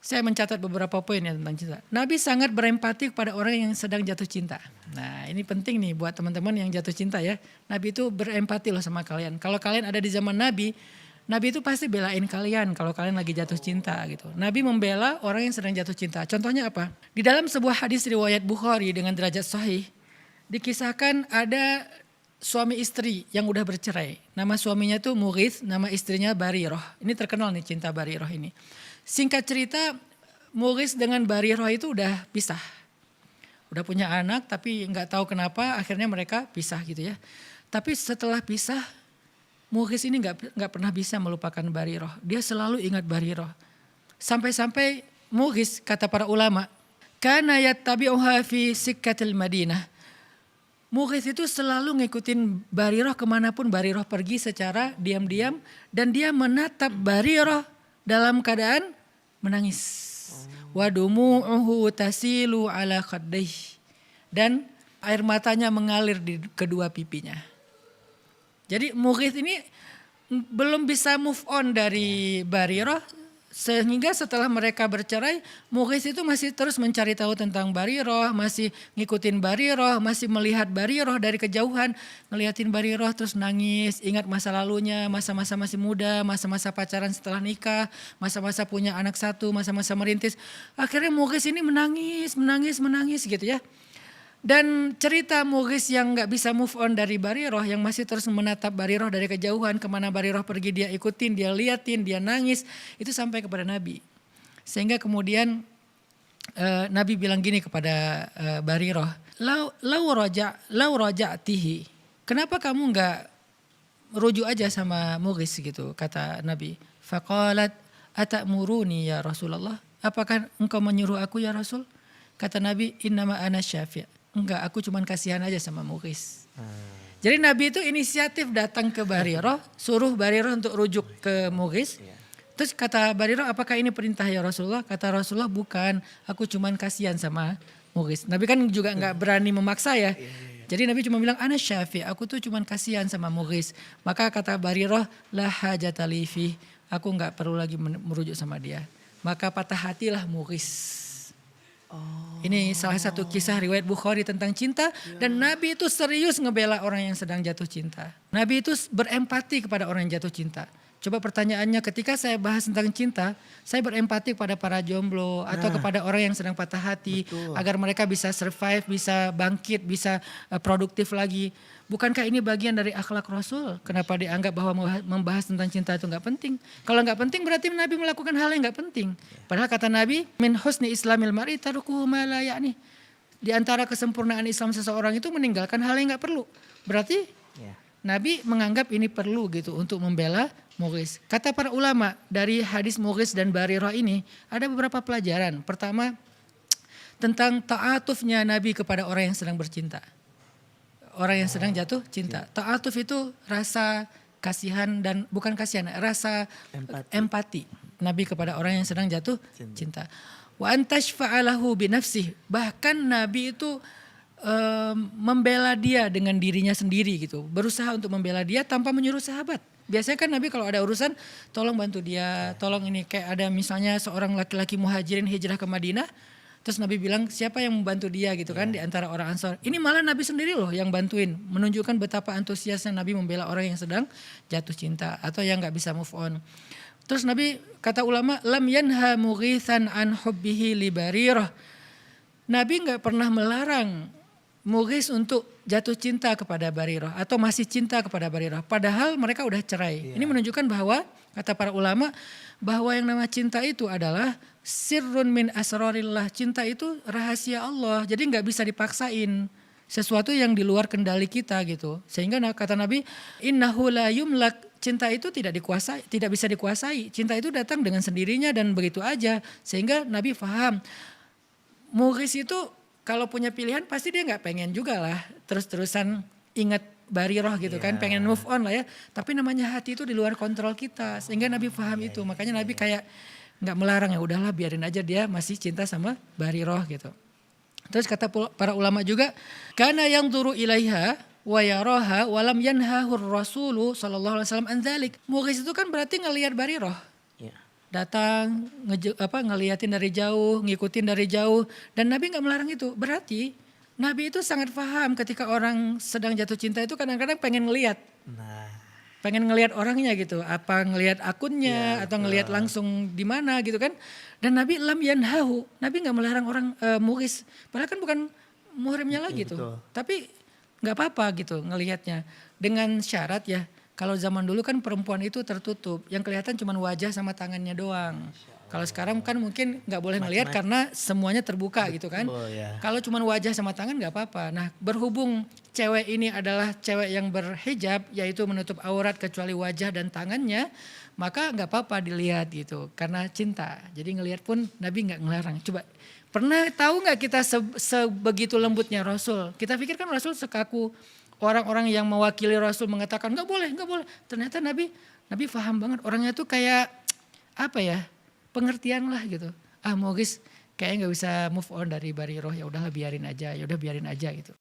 Saya mencatat beberapa poin ya tentang cinta. Nabi sangat berempati kepada orang yang sedang jatuh cinta. Nah ini penting nih buat teman-teman yang jatuh cinta ya. Nabi itu berempati loh sama kalian. Kalau kalian ada di zaman Nabi, Nabi itu pasti belain kalian kalau kalian lagi jatuh cinta gitu. Nabi membela orang yang sedang jatuh cinta. Contohnya apa? Di dalam sebuah hadis riwayat Bukhari dengan derajat sahih, dikisahkan ada suami istri yang udah bercerai. Nama suaminya tuh Mughith, nama istrinya Barirah. Ini terkenal nih cinta Barirah ini. Singkat cerita, Mughith dengan Barirah itu udah pisah. Udah punya anak tapi nggak tahu kenapa akhirnya mereka pisah gitu ya. Tapi setelah pisah, Mughith ini nggak pernah bisa melupakan Barirah. Dia selalu ingat Barirah. Sampai-sampai Mughith kata para ulama, kana yattabi'uha fi sikkatil Madinah. Mughith itu selalu ngikutin Barirah kemanapun Barirah pergi secara diam-diam. Dan dia menatap Barirah dalam keadaan menangis. Wa dumu'uhu tasilu ala khaddayh. Dan air matanya mengalir di kedua pipinya. Jadi Mughith ini belum bisa move on dari Barirah. Sehingga setelah mereka bercerai, Mughith itu masih terus mencari tahu tentang Barirah, masih ngikutin Barirah, masih melihat Barirah dari kejauhan, ngeliatin Barirah terus nangis, ingat masa lalunya, masa-masa masih muda, masa-masa pacaran setelah nikah, masa-masa punya anak satu, masa-masa merintis. Akhirnya Mughith ini menangis gitu ya. Dan cerita Mughith yang gak bisa move on dari Barirah, yang masih terus menatap Barirah dari kejauhan, kemana Barirah pergi dia ikutin, dia liatin, dia nangis, itu sampai kepada Nabi. Sehingga kemudian Nabi bilang gini kepada Barirah, lau raja'tihi, kenapa kamu gak rujuk aja sama Mughith gitu, kata Nabi. Faqalat atamuruni ya Rasulullah, apakah engkau menyuruh aku ya Rasul? Kata Nabi, innama ana syafi'. Enggak, aku cuman kasihan aja sama Mughith. Jadi Nabi itu inisiatif datang ke Barirah, suruh Barirah untuk rujuk ke Mughith. Terus kata Barirah, apakah ini perintah ya Rasulullah? Kata Rasulullah, bukan, aku cuman kasihan sama Mughith. Nabi kan juga enggak berani memaksa ya. Jadi Nabi cuma bilang, ana syafi', aku tuh cuman kasihan sama Mughith. Maka kata Barirah, la hajata li fi, aku enggak perlu lagi merujuk sama dia. Maka patah hatilah Mughith. Ini salah satu kisah riwayat Bukhari tentang cinta. Dan Nabi itu serius ngebela orang yang sedang jatuh cinta. Nabi itu berempati kepada orang yang jatuh cinta. Coba pertanyaannya, ketika saya bahas tentang cinta, saya berempati kepada para jomblo atau kepada orang yang sedang patah hati. Betul. Agar mereka bisa survive, bisa bangkit, bisa produktif lagi. Bukankah ini bagian dari akhlak Rasul? Kenapa dianggap bahwa membahas tentang cinta itu gak penting? Kalau gak penting berarti Nabi melakukan hal yang gak penting. Padahal kata Nabi, min husni islamil mar'i tarukuhu ma la ya'ni. Di antara kesempurnaan Islam seseorang itu meninggalkan hal yang gak perlu. Berarti Nabi menganggap ini perlu gitu untuk membela Mughith. Kata para ulama, dari hadis Mughith dan Barirah ini ada beberapa pelajaran. Pertama, tentang ta'atufnya Nabi kepada orang yang sedang bercinta. Orang yang sedang jatuh cinta. Ta'atuf itu rasa kasihan dan bukan kasihan, rasa empati Nabi kepada orang yang sedang jatuh cinta. Wa antashfa'alahu binafsih. Bahkan Nabi itu membela dia dengan dirinya sendiri gitu. Berusaha untuk membela dia tanpa menyuruh sahabat. Biasanya kan Nabi kalau ada urusan, tolong bantu dia, tolong ini. Kayak ada misalnya seorang laki-laki muhajirin hijrah ke Madinah. Terus Nabi bilang siapa yang membantu dia gitu kan di antara orang Ansor. Ini malah Nabi sendiri loh yang bantuin. Menunjukkan betapa antusiasnya Nabi membela orang yang sedang jatuh cinta. Atau yang gak bisa move on. Terus Nabi kata ulama, lam yanha Mughithan an hubbihi li Barirah. Nabi gak pernah melarang Mughith untuk jatuh cinta kepada Barirah. Atau masih cinta kepada Barirah. Padahal mereka udah cerai. Ini menunjukkan bahwa kata para ulama bahwa yang nama cinta itu adalah sirrun min asrarillah. Cinta itu rahasia Allah. Jadi gak bisa dipaksain. Sesuatu yang di luar kendali kita gitu. Sehingga kata Nabi, innahu la yumlak. Cinta itu tidak dikuasai, tidak bisa dikuasai. Cinta itu datang dengan sendirinya dan begitu aja. Sehingga Nabi faham. Mughith itu kalau punya pilihan pasti dia gak pengen juga lah. Terus-terusan ingat Barirah gitu kan. Pengen move on lah ya. Tapi namanya hati itu di luar kontrol kita. Sehingga Nabi faham itu. Makanya Nabi kayak gak melarang, ya udahlah biarin aja dia masih cinta sama Barirah gitu. Terus kata para ulama juga, kana yang turu ilaiha wa yaraha walam yanhahur rasulu sallallahu alaihi wasallam an dzalik. Mughith itu kan berarti ngelihat Barirah. datang ngeliatin dari jauh, ngikutin dari jauh, dan Nabi nggak melarang itu. Berarti Nabi itu sangat paham ketika orang sedang jatuh cinta itu kadang-kadang pengen ngeliat. Nah, Pengen ngelihat orangnya gitu, apa ngelihat akunnya iya atau ngelihat betul. langsung di mana gitu kan. Dan Nabi lam yanhahu, Nabi nggak melarang orang muhis, padahal kan bukan muhrimnya lagi Iya tuh. betul. Tapi nggak apa-apa gitu ngelihatnya, dengan syarat ya, kalau zaman dulu kan perempuan itu tertutup, yang kelihatan cuma wajah sama tangannya doang. Kalau sekarang kan mungkin nggak boleh ngelihat Macam-macam. karena semuanya terbuka gitu kan. Betul ya. Kalau cuma wajah sama tangan nggak apa-apa. Nah, berhubung cewek ini adalah cewek yang berhijab, yaitu menutup aurat kecuali wajah dan tangannya, maka nggak apa-apa dilihat gitu, karena cinta. Jadi ngelihat pun Nabi nggak ngelarang. Coba, pernah tahu nggak kita sebegitu lembutnya Rasul? Kita pikir kan Rasul sekaku orang-orang yang mewakili Rasul mengatakan nggak boleh, nggak boleh. Ternyata Nabi paham banget. Orangnya tuh kayak apa ya? Pengertian lah gitu. Mau guys, kayaknya nggak bisa move on dari Bariroh, ya udahlah biarin aja, ya udah biarin aja gitu.